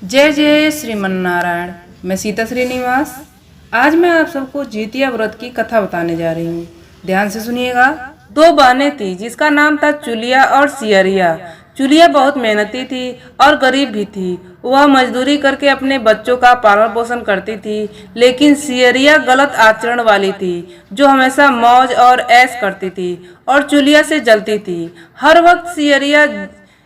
जय जय श्रीमन नारायण। मैं सीता श्रीनिवास। आज मैं आप सबको जितिया व्रत की कथा बताने जा रही हूँ। ध्यान से सुनिएगा। दो बहनें थी जिसका नाम था चुलिया और सियरिया। चुलिया बहुत मेहनती थी और गरीब भी थी। वह मजदूरी करके अपने बच्चों का पालन पोषण करती थी, लेकिन सियरिया गलत आचरण वाली थी, जो हमेशा मौज और ऐश करती थी और चुलिया से जलती थी। हर वक्त सियरिया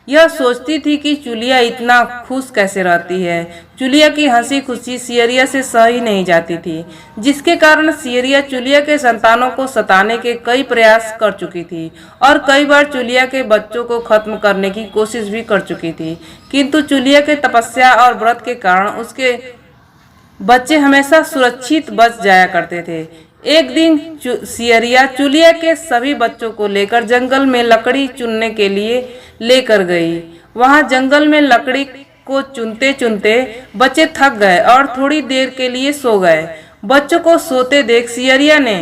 यह सोचती थी कि चुलिया इतना खुश कैसे रहती है। चुलिया की हंसी खुशी सियरिया से सही नहीं जाती थी, जिसके कारण सियरिया चुलिया के संतानों को सताने के कई प्रयास कर चुकी थी और कई बार चुलिया के बच्चों को खत्म करने की कोशिश भी कर चुकी थी। किंतु चुलिया के तपस्या और व्रत के कारण उसके बच्चे हमेशा सुरक्षित बच जाया करते थे। एक दिन सियरिया चुलिया के सभी बच्चों को लेकर जंगल में लकड़ी चुनने के लिए लेकर गई। वहां जंगल में लकड़ी को चुनते चुनते बच्चे थक गए और थोड़ी देर के लिए सो गए। बच्चों को सोते देख सियरिया ने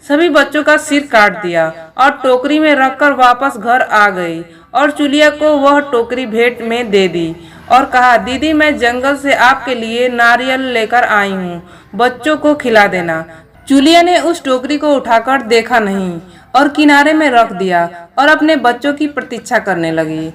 सभी बच्चों का सिर काट दिया और टोकरी में रखकर वापस घर आ गई और चुलिया को वह टोकरी भेंट में दे दी और कहा, दीदी मैं जंगल से आपके लिए नारियल लेकर आई हूँ, बच्चों को खिला देना। चुलिया ने उस टोकरी को उठाकर देखा नहीं और किनारे में रख दिया और अपने बच्चों की प्रतीक्षा करने लगी।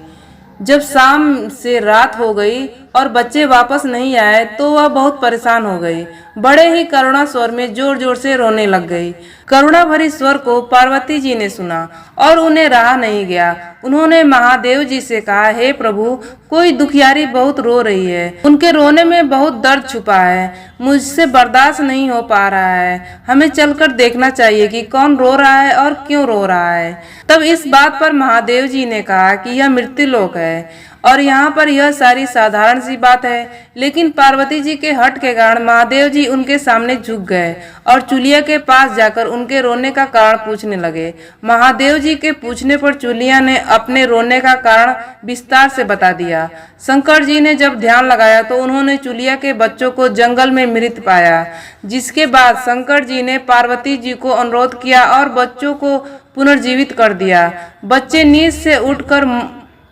जब शाम से रात हो गई और बच्चे वापस नहीं आए तो वह बहुत परेशान हो गई। बड़े ही करुणा स्वर में जोर जोर से रोने लग गई। करुणा भरी स्वर को पार्वती जी ने सुना और उन्हें रहा नहीं गया। उन्होंने महादेव जी से कहा, हे प्रभु, कोई दुखियारी बहुत रो रही है, उनके रोने में बहुत दर्द छुपा है, मुझसे बर्दाश्त नहीं हो पा रहा है, हमें चलकर देखना चाहिए कि कौन रो रहा है और क्यों रो रहा है। तब इस बात पर महादेव जी ने कहा कि यह मृत्युलोक है और यहाँ पर यह सारी साधारण सी बात है, लेकिन पार्वती जी के हट के कारण महादेव जी उनके सामने झुक गए और चुलिया के पास जाकर उनके रोने का कारण पूछने लगे। महादेव जी के पूछने पर चुलिया ने अपने रोने का कारण विस्तार से बता दिया। शंकर जी ने जब ध्यान लगाया तो उन्होंने चुलिया के बच्चों को जंगल में मृत पाया, जिसके बाद शंकर जी ने पार्वती जी को अनुरोध किया और बच्चों को पुनर्जीवित कर दिया। बच्चे नींद से उठकर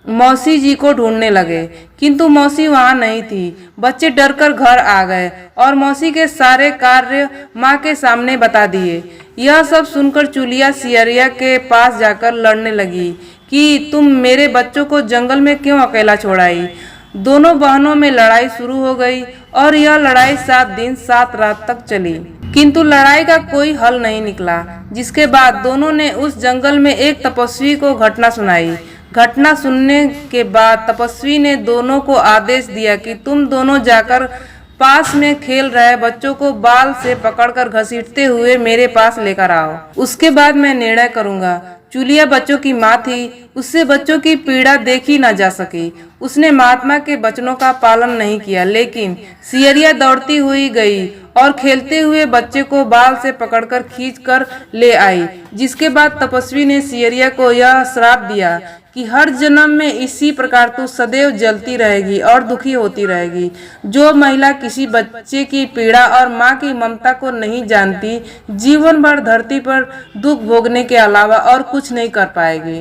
मौसी जी को ढूंढने लगे, किंतु मौसी वहां नहीं थी। बच्चे डरकर घर आ गए और मौसी के सारे कार्य माँ के सामने बता दिए। यह सब सुनकर चुलिया सियरिया के पास जाकर लड़ने लगी कि तुम मेरे बच्चों को जंगल में क्यों अकेला छोड़ाई। दोनों बहनों में लड़ाई शुरू हो गई और यह लड़ाई 7 दिन 7 रात तक चली, किंतु लड़ाई का कोई हल नहीं निकला। जिसके बाद दोनों ने उस जंगल में एक तपस्वी को घटना सुनाई। घटना सुनने के बाद तपस्वी ने दोनों को आदेश दिया कि तुम दोनों जाकर पास में खेल रहे बच्चों को बाल से पकड़कर घसीटते हुए मेरे पास लेकर आओ, उसके बाद मैं निर्णय करूंगा। चुलिया बच्चों की माँ थी, उससे बच्चों की पीड़ा देखी न जा सकी। उसने महात्मा के वचनों का पालन नहीं किया, लेकिन सियरिया दौड़ती हुई गई और खेलते हुए बच्चे को बाल से पकड़कर खींचकर ले आई। जिसके बाद तपस्वी ने सियरिया को यह श्राप दिया कि हर जन्म में इसी प्रकार तू सदैव जलती रहेगी और दुखी होती रहेगी। जो महिला किसी बच्चे की पीड़ा और माँ की ममता को नहीं जानती, जीवन भर धरती पर दुख भोगने के अलावा और कुछ नहीं कर पाएगी।